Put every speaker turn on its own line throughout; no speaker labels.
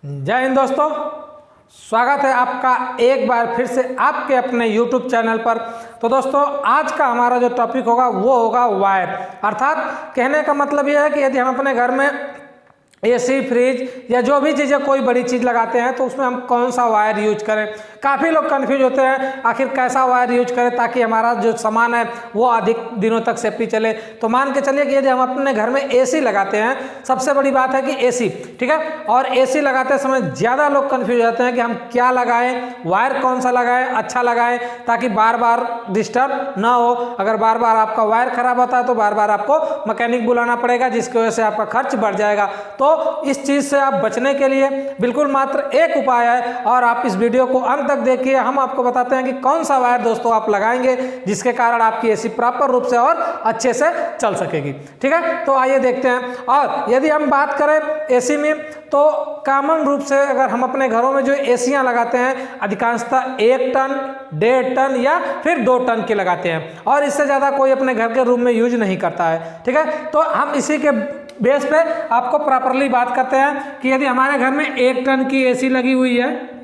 जय हिंद दोस्तों, स्वागत है आपका एक बार फिर से आपके अपने YouTube चैनल पर। तो दोस्तों, आज का हमारा जो टॉपिक होगा वो होगा वायर। अर्थात कहने का मतलब ये है कि यदि हम अपने घर में एसी, फ्रिज या जो भी चीज़ें कोई बड़ी चीज़ लगाते हैं तो उसमें हम कौन सा वायर यूज करें। काफ़ी लोग कंफ्यूज होते हैं आखिर कैसा वायर यूज करें ताकि हमारा जो सामान है वो अधिक दिनों तक सेफ्टी चले। तो मान के चलिए कि यदि हम अपने घर में एसी लगाते हैं, सबसे बड़ी बात है कि एसी, ठीक है, और एसी लगाते समय ज़्यादा लोग कंफ्यूज होते हैं कि हम क्या लगाएं, वायर कौन सा लगाएं, अच्छा लगाएं ताकि बार बार डिस्टर्ब ना हो। अगर बार बार आपका वायर खराब होता है तो बार बार आपको मैकेनिक बुलाना पड़ेगा, जिसकी वजह से आपका खर्च बढ़ जाएगा। तो इस चीज़ से आप बचने के लिए बिल्कुल मात्र एक उपाय है, और आप इस वीडियो को अंत तक देखिए। हम आपको बताते हैं कि कौन सा वायर दोस्तों आप लगाएंगे जिसके कारण आपकी एसी प्रॉपर रूप से और अच्छे से चल सकेगी। ठीक है, तो आइए देखते हैं। और यदि हम बात करें एसी में, तो कॉमन रूप से अगर हम अपने घरों में जो एसियां लगाते हैं अधिकांशतः 1 टन, 1.5 टन या फिर 2 टन की लगाते हैं, और इससे ज़्यादा कोई अपने घर के रूम में यूज नहीं करता है। ठीक है, तो हम इसी के बेस पे आपको प्रॉपरली बात करते हैं कि यदि हमारे घर में 1 टन की एसी लगी हुई है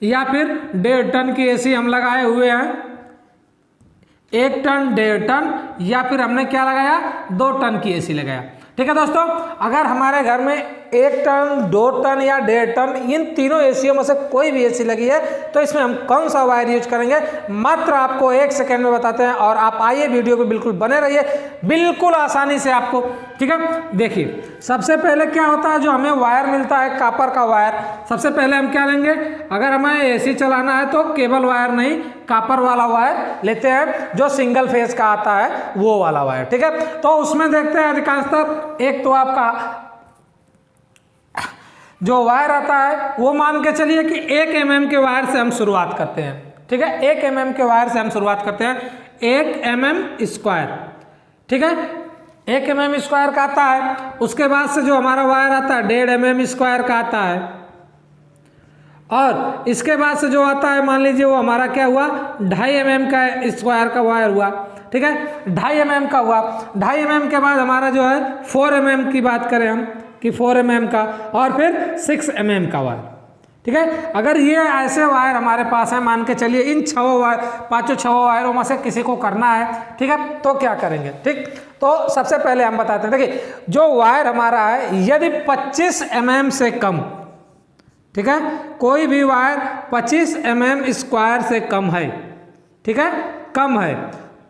या फिर 1.5 टन की एसी हम लगाए हुए हैं, 1 टन, 1.5 टन या फिर हमने क्या लगाया, 2 टन की एसी लगाया। ठीक है दोस्तों, अगर हमारे घर में 1 टन, 2 टन या 1.5 टन इन तीनों एसियों में से कोई भी एसी लगी है तो इसमें हम कौन सा वायर यूज करेंगे, मात्र आपको 1 सेकेंड में बताते हैं। और आप आइए वीडियो पे बिल्कुल बने रहिए, बिल्कुल आसानी से आपको। ठीक है, देखिए सबसे पहले क्या होता है, जो हमें वायर मिलता है कॉपर का वायर, सबसे पहले हम क्या लेंगे, अगर हमें एसी चलाना है तो केबल वायर नहीं, कॉपर वाला वायर लेते हैं जो सिंगल फेज का आता है, वो वाला वायर। ठीक है, तो उसमें देखते हैं अधिकांशतः एक तो आपका जो वायर आता है वो मान के चलिए कि 1 mm के वायर से हम शुरुआत करते हैं। ठीक है, 1 mm के वायर से हम शुरुआत करते हैं, 1 mm स्क्वायर। ठीक है, 1 mm स्क्वायर का आता है। उसके बाद से जो हमारा वायर आता है 1.5 mm स्क्वायर का आता है, और इसके बाद से जो आता है मान लीजिए वो हमारा क्या हुआ, 2.5 mm का स्क्वायर का वायर हुआ। ठीक है, 2.5 mm का हुआ। 2.5 mm के बाद हमारा जो है 4 mm की बात करें हम कि 4 mm का, और फिर 6 mm का वायर। ठीक है, अगर ये ऐसे वायर हमारे पास है, मान के चलिए इन 5 वायरों में से किसी को करना है, ठीक है, तो क्या करेंगे। ठीक, तो सबसे पहले हम बताते हैं, देखिए जो वायर हमारा है यदि 25 mm से कम, ठीक है, कोई भी वायर 25 mm स्क्वायर से कम है, ठीक है, कम है,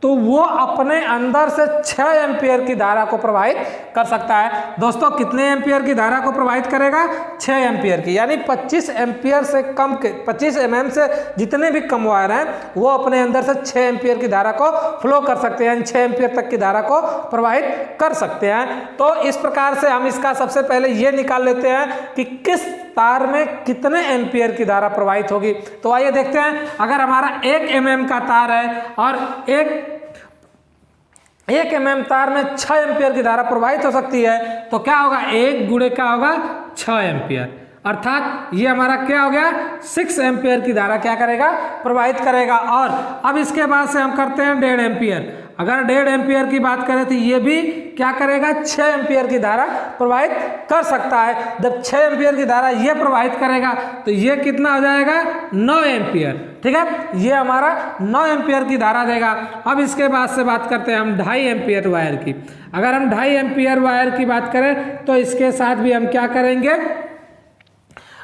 तो वो अपने अंदर से 6 एम्पियर की धारा को प्रवाहित कर सकता है। दोस्तों कितने एम्पियर की धारा को प्रवाहित करेगा, 6 एम्पियर की, यानी 25 एम्पियर से कम के, 25 mm से जितने भी कम वायर हैं वो अपने अंदर से 6 एम्पियर की धारा को फ्लो कर सकते हैं, 6 एम्पियर तक की धारा को प्रवाहित कर सकते हैं। तो इस प्रकार से हम इसका सबसे पहले ये निकाल लेते हैं कि किस तार में कितने एम्पियर की धारा प्रवाहित होगी। तो आइए देखते हैं, अगर हमारा 1 mm का तार है और 1 mm तार में 6 एम्पियर की धारा प्रवाहित हो सकती है, तो क्या होगा, 1 गुणे क्या होगा, 6 एम्पियर, अर्थात ये हमारा क्या हो गया, 6 एम्पियर की धारा क्या करेगा, प्रवाहित करेगा। और अब इसके बाद से हम करते हैं 1.5 एम्पियर। अगर 1.5 एम्पियर की बात करें तो ये भी क्या करेगा, 6 एम्पियर की धारा प्रवाहित कर सकता है। जब 6 एम्पियर की धारा ये प्रवाहित करेगा तो ये कितना हो जाएगा, 9 एम्पियर। ठीक है, ये हमारा 9 एम्पियर की धारा देगा। अब इसके बाद से बात करते हैं हम 2.5 एम्पियर वायर की। अगर हम 2.5 एम्पियर वायर की बात करें तो इसके साथ भी हम क्या करेंगे,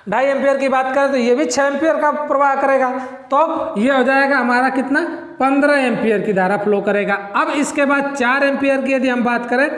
2.5 एम्पियर की बात करें तो ये भी 6 एम्पियर का प्रवाह करेगा, तो ये हो जाएगा हमारा कितना, 15 एम्पियर की धारा फ्लो करेगा। अब इसके बाद 4 एम्पियर की यदि हम बात करें,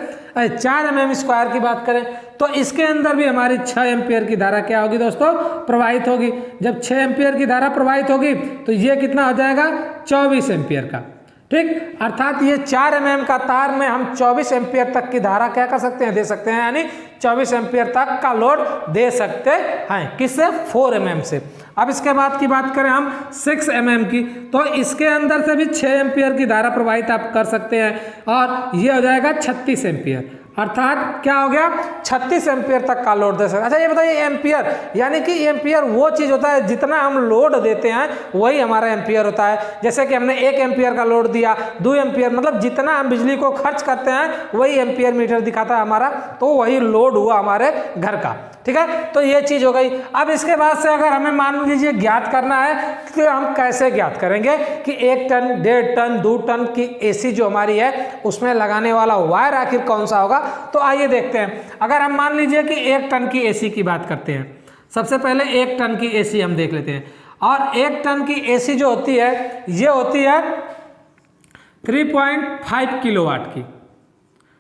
4 mm स्क्वायर की बात करें, तो इसके अंदर भी हमारी 6 एम्पियर की धारा क्या होगी दोस्तों, प्रवाहित होगी। जब 6 एम्पियर की धारा प्रवाहित होगी तो ये कितना हो जाएगा, 24 एम्पियर का। ठीक, अर्थात ये 4 mm का तार में हम 24 एम्पियर तक की धारा क्या कर सकते हैं, दे सकते हैं, यानी 24 एम्पियर तक का लोड दे सकते हैं। किससे, 4 mm से। अब इसके बाद की बात करें हम 6 mm की, तो इसके अंदर से भी 6 एम्पियर की धारा प्रवाहित आप कर सकते हैं, और ये हो जाएगा 36 एम्पियर। अर्थात क्या हो गया, 36 एम्पियर तक का लोड दे सकते। अच्छा ये बताइए, एम्पियर यानी कि एम्पियर वो चीज़ होता है जितना हम लोड देते हैं वही हमारा एम्पियर होता है। जैसे कि हमने 1 एम्पियर का लोड दिया, 2 एम्पियर, मतलब जितना हम बिजली को खर्च करते हैं वही एम्पियर मीटर दिखाता है हमारा, तो वही लोड हुआ हमारे घर का। ठीक है, तो ये चीज़ हो गई। अब इसके बाद से अगर हमें मान लीजिए ज्ञात करना है तो हम कैसे ज्ञात करेंगे कि 1 टन, 1.5 टन, 2 टन की एसी जो हमारी है उसमें लगाने वाला वायर आखिर कौन सा होगा। तो आइए देखते हैं। अगर हम मान लीजिए कि 1 टन की एसी की बात करते हैं, सबसे पहले 1 टन की एसी हम देख लेते हैं। और 1 टन की एसी जो होती है ये होती है 3.5 किलोवाट की,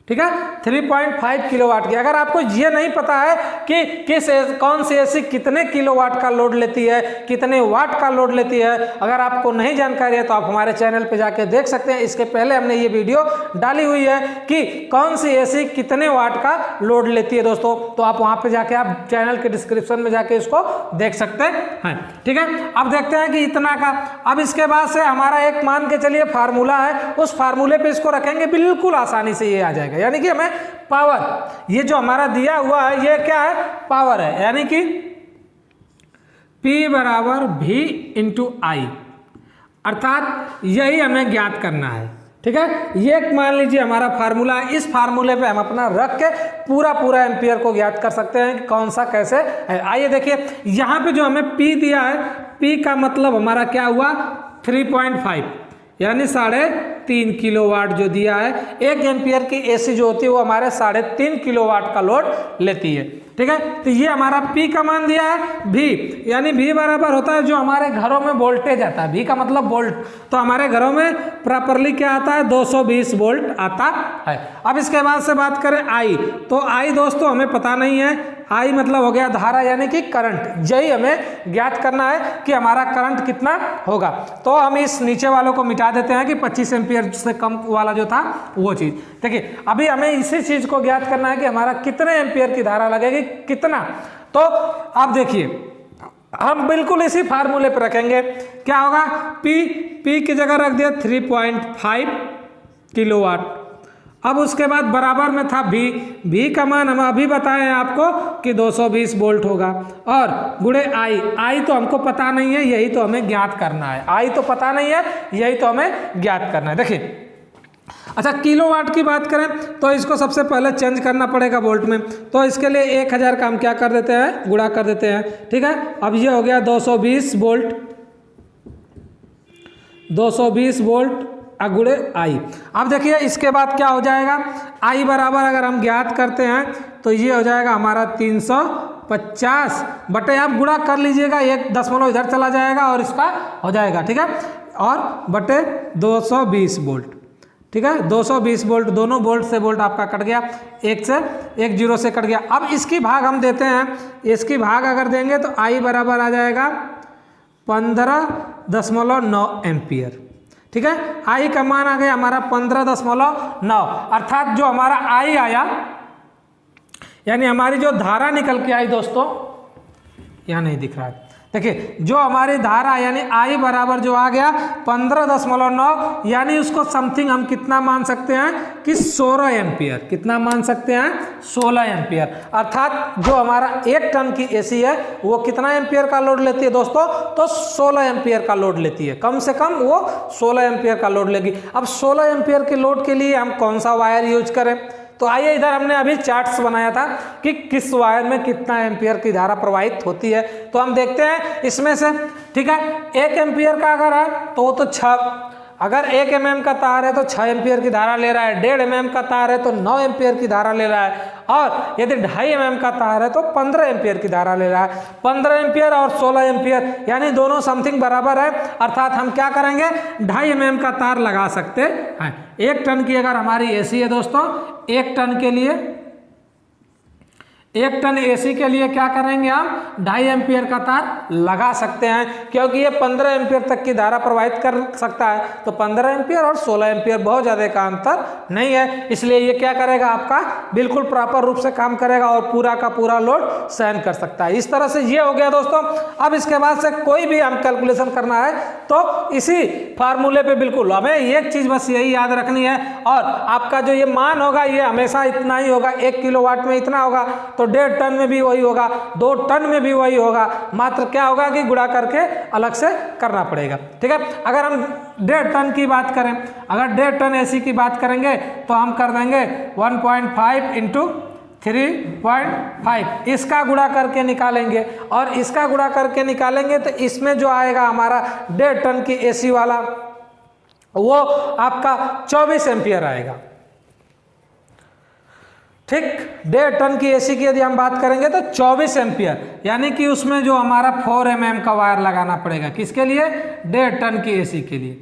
ठीक है, 3.5 किलोवाट की। अगर आपको ये नहीं पता है कि कौन सी एसी कितने किलोवाट का लोड लेती है, कितने वाट का लोड लेती है, अगर आपको नहीं जानकारी है तो आप हमारे चैनल पे जाके देख सकते हैं। इसके पहले हमने ये वीडियो डाली हुई है कि कौन सी एसी कितने वाट का लोड लेती है दोस्तों, तो आप वहाँ पे जाके आप चैनल के डिस्क्रिप्शन में जाके इसको देख सकते हैं, ठीक है। अब देखते हैं कि इतना का। अब इसके बाद से हमारा एक मान के चलिए फार्मूला है, उस फार्मूले पे इसको रखेंगे, बिल्कुल आसानी से ये आ जाएगा। यानी कि हमें पावर, ये जो हमारा दिया हुआ है ये क्या है, पावर है, यानी कि P बराबर V इंटू आई, अर्थात यही हमें ज्ञात करना है, ठीक है। ये मान लीजिए हमारा फार्मूला है, इस फार्मूले पे हम अपना रख के पूरा एम्पियर को ज्ञात कर सकते हैं कि कौन सा कैसे है। आइए देखिए, यहाँ पे जो हमें P दिया है, P का मतलब हमारा क्या हुआ 3.5, यानी 3.5 किलोवाट जो दिया है। 1 एम्पियर की एसी जो होती है वो हमारे 3.5 किलोवाट का लोड लेती है, ठीक है। तो ये हमारा P का मान दिया है V, यानी V बराबर होता है जो हमारे घरों में वोल्टेज आता है, V का मतलब वोल्ट, तो हमारे घरों में प्रॉपरली क्या आता है 220 वोल्ट आता है। अब इसके बाद से बात करें I, तो I दोस्तों हमें पता नहीं है, I मतलब हो गया धारा यानी कि करंट, यही हमें ज्ञात करना है कि हमारा करंट कितना होगा। तो हम इस नीचे वालों को मिटा देते हैं कि 25 एम्पियर से कम वाला जो था वो चीज़। देखिए अभी हमें इसी चीज़ को ज्ञात करना है कि हमारा कितने एम्पियर की धारा लगेगी, कितना। तो आप देखिए हम बिल्कुल इसी फार्मूले पर रखेंगे, क्या होगा P की जगह रख दिया 3.5 किलोवाट। अब उसके बाद बराबर में था V का मान हम अभी बताएं आपको कि 220 वोल्ट होगा, और गुणे I तो हमको पता नहीं है, यही तो हमें ज्ञात करना है। I तो पता नहीं है, यही तो हमें ज्ञात करना है। देखिए अच्छा, किलोवाट की बात करें तो इसको सबसे पहले चेंज करना पड़ेगा वोल्ट में, तो इसके लिए 1000 का हम क्या कर देते हैं, गुणा कर देते हैं, ठीक है। अब ये हो गया 220 वोल्ट, 220 वोल्ट गुणे I। अब देखिए इसके बाद क्या हो जाएगा, I बराबर अगर हम ज्ञात करते हैं तो ये हो जाएगा हमारा 350 बटे, आप गुणा कर लीजिएगा, 1 दशमलव इधर चला जाएगा और इसका हो जाएगा, ठीक है, और बटे 220 वोल्ट, ठीक है। 220 वोल्ट, दोनों वोल्ट से वोल्ट आपका कट गया, 1 जीरो से कट गया। अब इसकी भाग हम देते हैं, इसकी भाग अगर देंगे तो I बराबर आ जाएगा 15.9 एम्पियर, ठीक है। I का मान आ गया हमारा 15.9, अर्थात जो हमारा I आया यानी हमारी जो धारा निकल के आई दोस्तों, यहाँ नहीं दिख रहा है, देखिए जो हमारी धारा यानी I बराबर जो आ गया 15.9, यानी उसको समथिंग हम कितना मान सकते हैं कि 16 एम्पियर, कितना मान सकते हैं 16 एम्पियर। अर्थात जो हमारा 1 टन की एसी है वो कितना एम्पियर का लोड लेती है दोस्तों, तो 16 एम्पियर का लोड लेती है, कम से कम वो 16 एम्पियर का लोड लेगी। अब 16 एम्पियर के लोड के लिए हम कौन सा वायर यूज करें, तो आइए इधर हमने अभी चार्ट्स बनाया था कि किस वायर में कितना एम्पियर की धारा प्रवाहित होती है, तो हम देखते हैं इसमें से, ठीक है। 1 एम्पियर का अगर है तो वो तो 6, अगर 1 mm का तार है तो 6 एम्पियर की धारा ले रहा है, 1.5 mm का तार है तो 9 एम्पियर की धारा ले रहा है, और यदि 2.5 mm का तार है तो 15 एम्पियर की धारा ले रहा है। 15 एम्पियर और 16 एम्पियर यानी दोनों समथिंग बराबर है, अर्थात हम क्या करेंगे 2.5 mm का तार लगा सकते हैं। 1 टन की अगर हमारी एसी है दोस्तों, 1 टन के लिए 1 टन एसी के लिए क्या करेंगे हम 2.5 एम्पियर का तार लगा सकते हैं, क्योंकि ये 15 एम्पियर तक की धारा प्रवाहित कर सकता है। तो 15 एम्पियर और 16 एम्पियर बहुत ज़्यादा का अंतर नहीं है, इसलिए ये क्या करेगा आपका बिल्कुल प्रॉपर रूप से काम करेगा और पूरा का पूरा लोड सहन कर सकता है। इस तरह से ये हो गया दोस्तों। अब इसके बाद से कोई भी हम कैलकुलेशन करना है तो इसी फार्मूले पे बिल्कुल हमें एक चीज़ बस यही याद रखनी है, और आपका जो ये मान होगा ये हमेशा इतना ही होगा, 1 किलोवाट में इतना होगा, तो 1.5 टन में भी वही होगा, 2 टन में भी वही होगा, मात्र क्या होगा कि गुणा करके अलग से करना पड़ेगा, ठीक है। अगर हम 1.5 टन की बात करें, अगर 1.5 टन एसी की बात करेंगे तो हम कर देंगे 1.5 इंटू 3.5 इसका गुणा करके निकालेंगे और इसका गुणा करके निकालेंगे तो इसमें जो आएगा हमारा 1.5 टन की एसी वाला वो आपका 24 एम्पियर आएगा। ठीक, 1.5 टन की एसी की यदि हम बात करेंगे तो 24 एम्पियर, यानी कि उसमें जो हमारा 4 mm का वायर लगाना पड़ेगा। किसके लिए? 1.5 टन की एसी के लिए।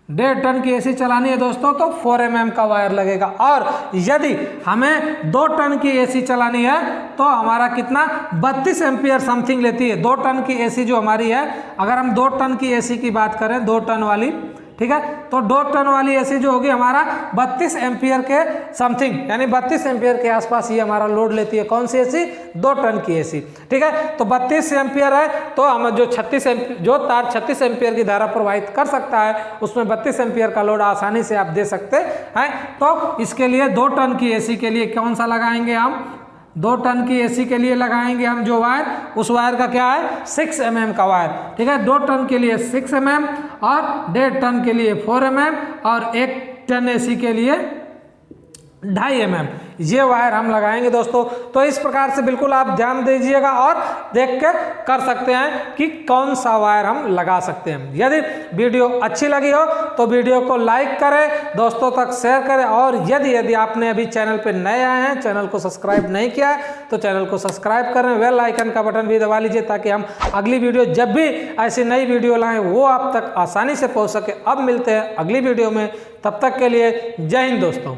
1.5 टन की एसी चलानी है दोस्तों तो 4 mm का वायर लगेगा। और यदि हमें 2 टन की एसी चलानी है तो हमारा कितना 32 एम्पियर समथिंग लेती है। 2 टन की एसी जो हमारी है, अगर हम 2 टन की एसी की बात करें, 2 टन वाली, ठीक है, तो 2 टन वाली एसी जो होगी हमारा 32 एम्पियर के समथिंग, यानी 32 एम्पियर के आसपास ये हमारा लोड लेती है। कौन सी एसी? 2 टन की एसी। ठीक है, तो 32 एम्पियर है तो हम जो 36 एम्पियर जो तार 36 एम्पियर की धारा प्रवाहित कर सकता है उसमें 32 एम्पियर का लोड आसानी से आप दे सकते हैं। तो इसके लिए 2 टन की एसी के लिए कौन सा लगाएंगे हम? 2 टन की एसी के लिए लगाएंगे हम जो वायर, उस वायर का क्या है? 6 mm का वायर। ठीक है, 2 टन के लिए 6 mm और 1.5 टन के लिए 4 mm और 1 टन एसी के लिए 2.5 mm ये वायर हम लगाएंगे दोस्तों। तो इस प्रकार से बिल्कुल आप ध्यान दीजिएगा और देख के कर सकते हैं कि कौन सा वायर हम लगा सकते हैं। यदि वीडियो अच्छी लगी हो तो वीडियो को लाइक करें, दोस्तों तक शेयर करें, और यदि आपने अभी चैनल पे नए आए हैं, चैनल को सब्सक्राइब नहीं किया है तो चैनल को सब्सक्राइब करें, बेल आइकन का बटन भी दबा लीजिए ताकि हम अगली वीडियो जब भी ऐसी नई वीडियो लाएँ वो आप तक आसानी से पहुँच सके। अब मिलते हैं अगली वीडियो में, तब तक के लिए जय हिंद दोस्तों।